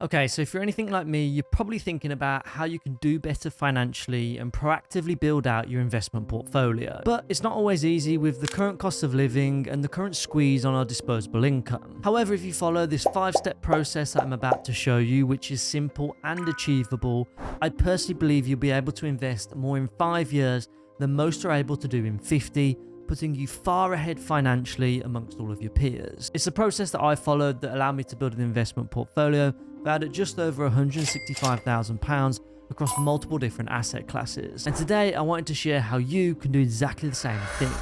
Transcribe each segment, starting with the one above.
Okay, so if you're anything like me, you're probably thinking about how you can do better financially and proactively build out your investment portfolio. But it's not always easy with the current cost of living and the current squeeze on our disposable income. However, if you follow this 5-step process that I'm about to show you, which is simple and achievable, I personally believe you'll be able to invest more in 5 years than most are able to do in 50, putting you far ahead financially amongst all of your peers. It's a process that I followed that allowed me to build an investment portfolio valued at just over £165,000 across multiple different asset classes. And today I wanted to share how you can do exactly the same thing.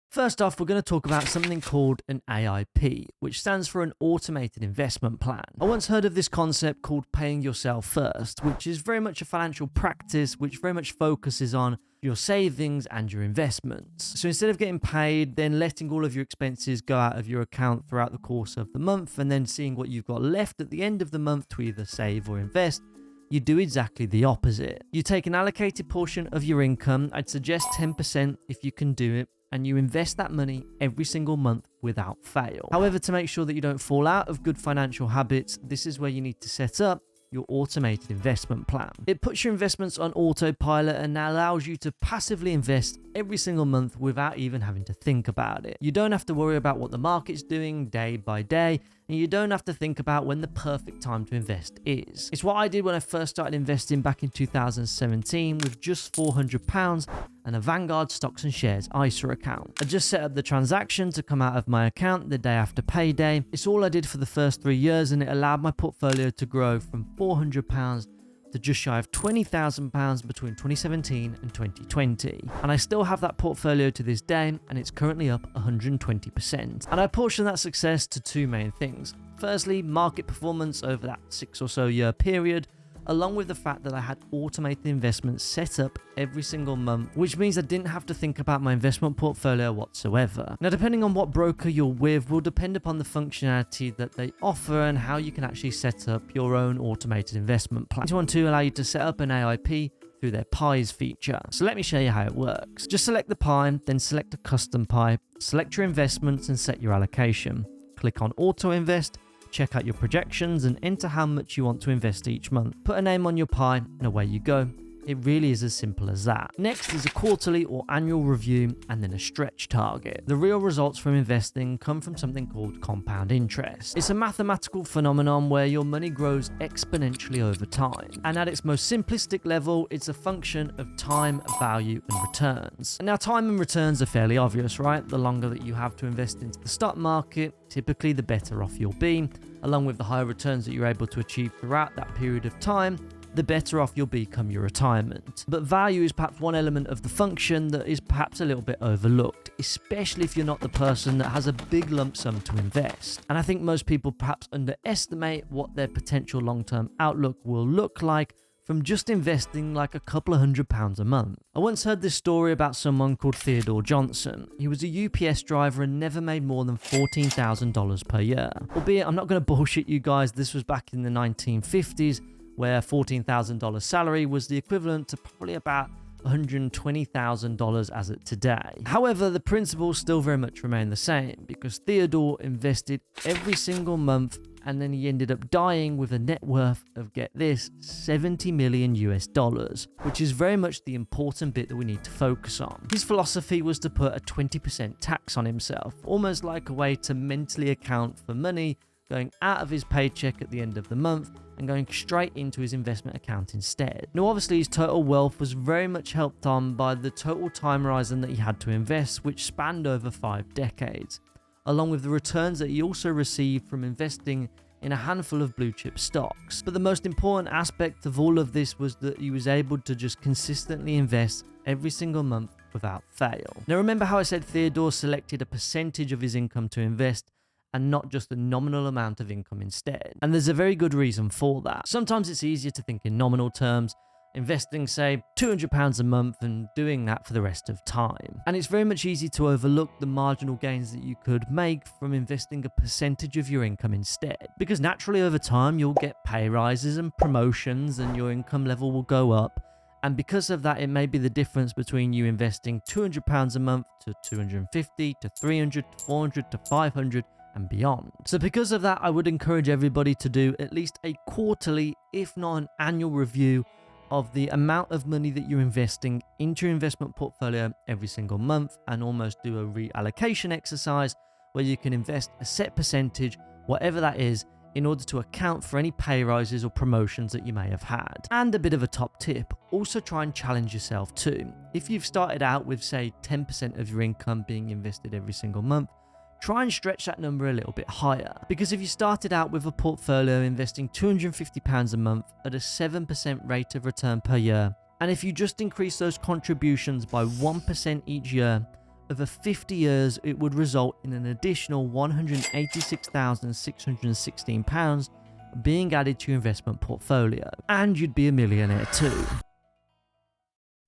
First off, we're going to talk about something called an AIP, which stands for an automated investment plan. I once heard of this concept called paying yourself first, which is very much a financial practice which very much focuses on your savings and your investments. So instead of getting paid, then letting all of your expenses go out of your account throughout the course of the month and then seeing what you've got left at the end of the month to either save or invest, you do exactly the opposite. You take an allocated portion of your income, I'd suggest 10% if you can do it, and you invest that money every single month without fail. However, to make sure that you don't fall out of good financial habits, this is where you need to set up your automated investment plan. It puts your investments on autopilot and allows you to passively invest every single month without even having to think about it. You don't have to worry about what the market's doing day by day, and you don't have to think about when the perfect time to invest is. It's what I did when I first started investing back in 2017 with just £400 and a Vanguard Stocks and Shares ISA account. I just set up the transaction to come out of my account the day after payday. It's all I did for the first 3 years, and it allowed my portfolio to grow from £400 to just shy of £20,000 between 2017 and 2020. And I still have that portfolio to this day, and it's currently up 120%. And I portion that success to two main things. Firstly, market performance over that 6 or so year period, along with the fact that I had automated investments set up every single month, which means I didn't have to think about my investment portfolio whatsoever. Now, depending on what broker you're with will depend upon the functionality that they offer and how you can actually set up your own automated investment plan. This one to allow you to set up an AIP through their pies feature. So let me show you how it works. Just select the pie, then select a custom pie, select your investments and set your allocation. Click on auto invest, check out your projections and enter how much you want to invest each month. Put a name on your pie and away you go. It really is as simple as that. Next is a quarterly or annual review and then a stretch target. The real results from investing come from something called compound interest. It's a mathematical phenomenon where your money grows exponentially over time. And at its most simplistic level, it's a function of time, value, and returns. Now, time and returns are fairly obvious, right? The longer that you have to invest into the stock market, typically the better off you'll be, along with the higher returns that you're able to achieve throughout that period of time, the better off you'll be come your retirement. But value is perhaps one element of the function that is perhaps a little bit overlooked, especially if you're not the person that has a big lump sum to invest. And I think most people perhaps underestimate what their potential long-term outlook will look like from just investing like a couple of £100 a month. I once heard this story about someone called Theodore Johnson. He was a UPS driver and never made more than $14,000 per year. Albeit, I'm not going to bullshit you guys, this was back in the 1950s, where $14,000 salary was the equivalent to probably about $120,000 as of today. However, the principles still very much remain the same because Theodore invested every single month and then he ended up dying with a net worth of, get this, 70 million US dollars, which is very much the important bit that we need to focus on. His philosophy was to put a 20% tax on himself, almost like a way to mentally account for money going out of his paycheck at the end of the month and going straight into his investment account instead. Now, obviously, his total wealth was very much helped on by the total time horizon that he had to invest, which spanned over 5 decades, along with the returns that he also received from investing in a handful of blue chip stocks. But the most important aspect of all of this was that he was able to just consistently invest every single month without fail. Now, remember how I said Theodore selected a percentage of his income to invest and not just a nominal amount of income instead. And there's a very good reason for that. Sometimes it's easier to think in nominal terms, investing, say, £200 a month and doing that for the rest of time. And it's very much easy to overlook the marginal gains that you could make from investing a percentage of your income instead. Because naturally over time, you'll get pay rises and promotions and your income level will go up. And because of that, it may be the difference between you investing £200 a month to 250 to 300 to 400 to 500 and beyond. So because of that, I would encourage everybody to do at least a quarterly, if not an annual review of the amount of money that you're investing into your investment portfolio every single month, and almost do a reallocation exercise where you can invest a set percentage, whatever that is, in order to account for any pay rises or promotions that you may have had. And a bit of a top tip, also try and challenge yourself too. If you've started out with, say, 10% of your income being invested every single month, try and stretch that number a little bit higher. Because if you started out with a portfolio investing £250 a month at a 7% rate of return per year, and if you just increase those contributions by 1% each year, over 50 years, it would result in an additional £186,616 being added to your investment portfolio, and you'd be a millionaire too.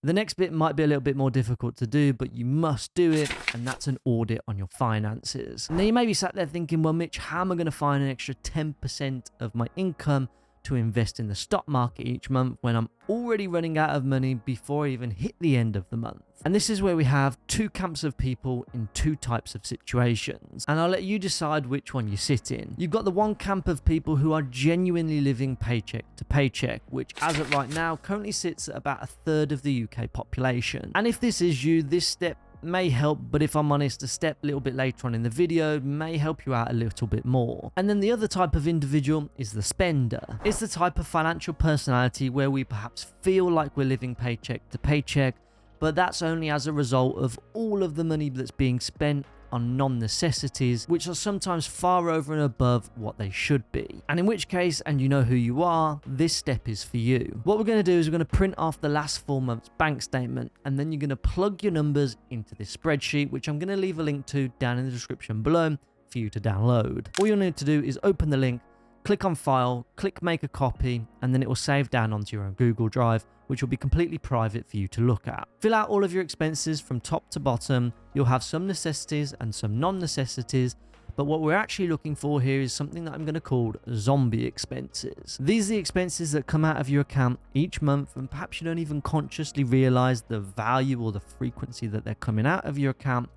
The next bit might be a little bit more difficult to do, but you must do it, and that's an audit on your finances. Now, you may be sat there thinking, well, Mitch, how am I going to find an extra 10% of my income to invest in the stock market each month when I'm already running out of money before I even hit the end of the month? And this is where we have two camps of people in two types of situations, and I'll let you decide which one you sit in. You've got the one camp of people who are genuinely living paycheck to paycheck, which as of right now currently sits at about a third of the UK population. And if this is you, this step may help, but if I'm honest, a step a little bit later on in the video may help you out a little bit more. And then the other type of individual is the spender. It's the type of financial personality where we perhaps feel like we're living paycheck to paycheck, but that's only as a result of all of the money that's being spent on non-necessities, which are sometimes far over and above what they should be. And in which case, and you know who you are, this step is for you. What we're going to do is we're going to print off the last 4 months bank statement, and then you're going to plug your numbers into this spreadsheet, which I'm going to leave a link to down in the description below for you to download. All you'll need to do is open the link, click on file, click make a copy, and then it will save down onto your own Google Drive, which will be completely private for you to look at. Fill out all of your expenses from top to bottom. You'll have some necessities and some non-necessities, but what we're actually looking for here is something that I'm going to call zombie expenses. These are the expenses that come out of your account each month, and perhaps you don't even consciously realize the value or the frequency that they're coming out of your account,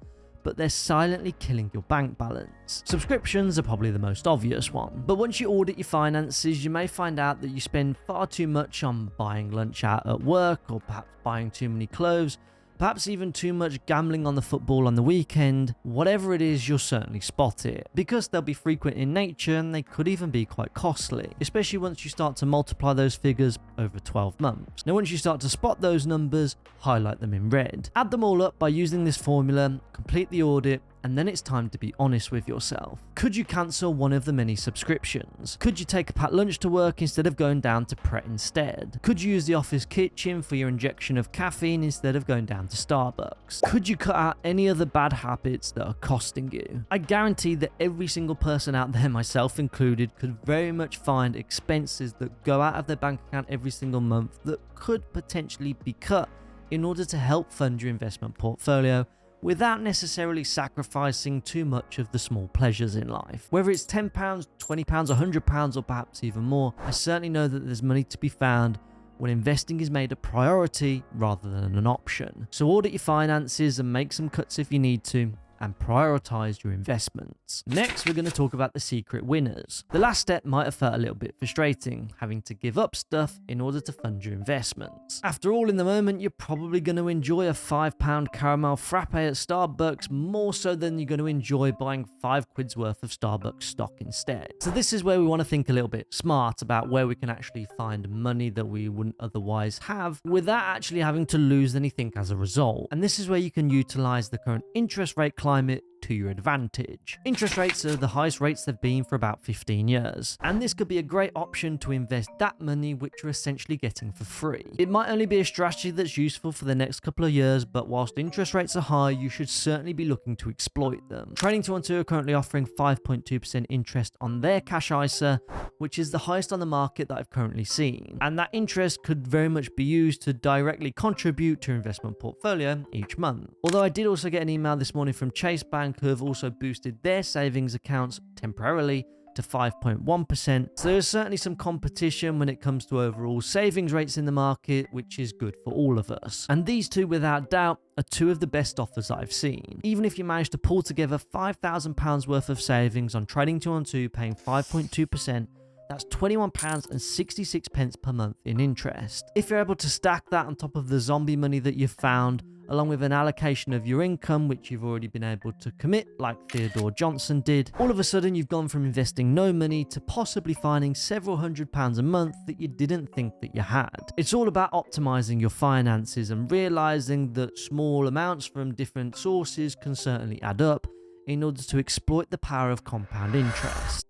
but they're silently killing your bank balance. Subscriptions are probably the most obvious one, but once you audit your finances, you may find out that you spend far too much on buying lunch out at work, or perhaps buying too many clothes, perhaps even too much gambling on the football on the weekend. Whatever it is, you'll certainly spot it, because they'll be frequent in nature and they could even be quite costly, especially once you start to multiply those figures over 12 months. Now, once you start to spot those numbers, highlight them in red. Add them all up by using this formula, complete the audit, and then it's time to be honest with yourself. Could you cancel one of the many subscriptions? Could you take a packed lunch to work instead of going down to Pret instead? Could you use the office kitchen for your injection of caffeine instead of going down to Starbucks? Could you cut out any other bad habits that are costing you? I guarantee that every single person out there, myself included, could very much find expenses that go out of their bank account every single month that could potentially be cut in order to help fund your investment portfolio, without necessarily sacrificing too much of the small pleasures in life. Whether it's £10, £20, £100, or perhaps even more, I certainly know that there's money to be found when investing is made a priority rather than an option. So audit your finances and make some cuts if you need to, and prioritize your investments. Next, we're going to talk about the secret winners. The last step might have felt a little bit frustrating, having to give up stuff in order to fund your investments. After all, in the moment, you're probably going to enjoy a £5 caramel frappe at Starbucks more so than you're going to enjoy buying £5 worth of Starbucks stock instead. So this is where we want to think a little bit smart about where we can actually find money that we wouldn't otherwise have without actually having to lose anything as a result. And this is where you can utilize the current interest rate climate to your advantage. Interest rates are the highest rates they've been for about 15 years, and this could be a great option to invest that money which you're essentially getting for free. It might only be a strategy that's useful for the next couple of years, but whilst interest rates are high, you should certainly be looking to exploit them. Trading212 are currently offering 5.2% interest on their cash ISA, which is the highest on the market that I've currently seen, and that interest could very much be used to directly contribute to your investment portfolio each month. Although I did also get an email this morning from Chase Bank, who have also boosted their savings accounts temporarily to 5.1%. So there's certainly some competition when it comes to overall savings rates in the market, which is good for all of us. And these two, without doubt, are two of the best offers I've seen. Even if you manage to pull together £5,000 worth of savings on Trading 212 paying 5.2%, that's £21.66 per month in interest. If you're able to stack that on top of the zombie money that you've found, along with an allocation of your income, which you've already been able to commit, like Theodore Johnson did, all of a sudden you've gone from investing no money to possibly finding several £100s a month that you didn't think that you had. It's all about optimizing your finances and realizing that small amounts from different sources can certainly add up in order to exploit the power of compound interest.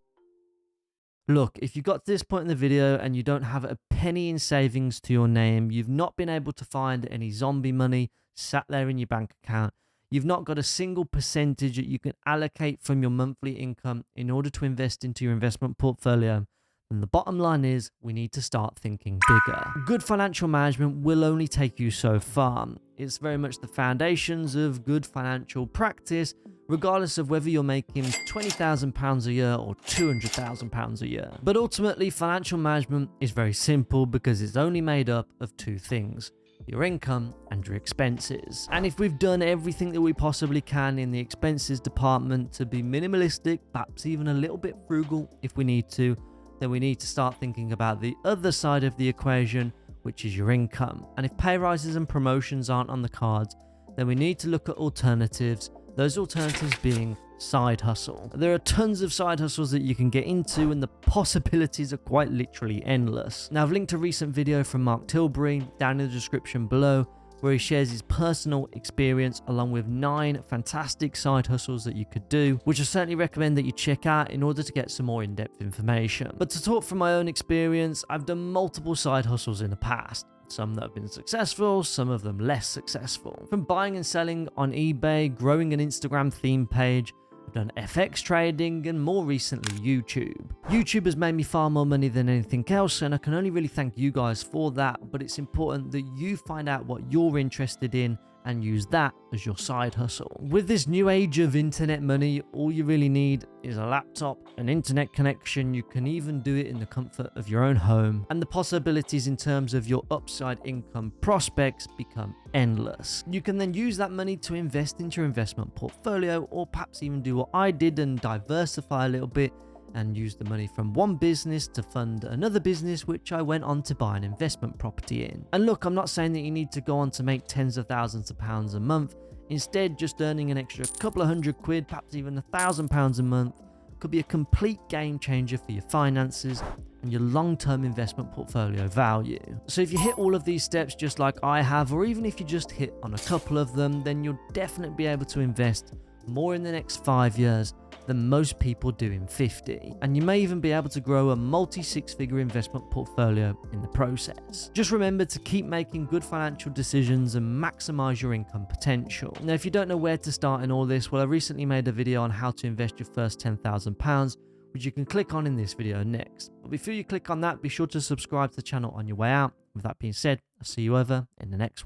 Look, if you got to this point in the video and you don't have a penny in savings to your name, you've not been able to find any zombie money sat there in your bank account, you've not got a single percentage that you can allocate from your monthly income in order to invest into your investment portfolio, then the bottom line is we need to start thinking bigger. Good financial management will only take you so far. It's very much the foundations of good financial practice, regardless of whether you're making £20,000 a year or £200,000 a year. But ultimately, financial management is very simple because it's only made up of two things: your income and your expenses. And if we've done everything that we possibly can in the expenses department to be minimalistic, perhaps even a little bit frugal if we need to, then we need to start thinking about the other side of the equation, which is your income. And if pay rises and promotions aren't on the cards, then we need to look at alternatives. Those alternatives being side hustle. There are tons of side hustles that you can get into, and the possibilities are quite literally endless. Now, I've linked a recent video from Mark Tilbury down in the description below, where he shares his personal experience along with 9 fantastic side hustles that you could do, which I certainly recommend that you check out in order to get some more in-depth information. But to talk from my own experience, I've done multiple side hustles in the past. Some that have been successful, some of them less successful. From buying and selling on eBay, growing an Instagram theme page, I've done FX trading, and more recently YouTube. YouTube has made me far more money than anything else, and I can only really thank you guys for that, but it's important that you find out what you're interested in and use that as your side hustle. With this new age of internet money, all you really need is a laptop, an internet connection. You can even do it in the comfort of your own home, and the possibilities in terms of your upside income prospects become endless. You can then use that money to invest into your investment portfolio, or perhaps even do what I did and diversify a little bit and use the money from one business to fund another business, which I went on to buy an investment property in. And look, I'm not saying that you need to go on to make tens of thousands of pounds a month. Instead, just earning an extra couple of £100, perhaps even £1,000 a month, could be a complete game changer for your finances and your long-term investment portfolio value. So if you hit all of these steps just like I have, or even if you just hit on a couple of them, then you'll definitely be able to invest more in the next 5 years than most people do in 50. And you may even be able to grow a multi-6-figure investment portfolio in the process. Just remember to keep making good financial decisions and maximize your income potential. Now, if you don't know where to start in all this, well, I recently made a video on how to invest your first £10,000, which you can click on in this video next. But before you click on that, be sure to subscribe to the channel on your way out. With that being said, I'll see you over in the next one.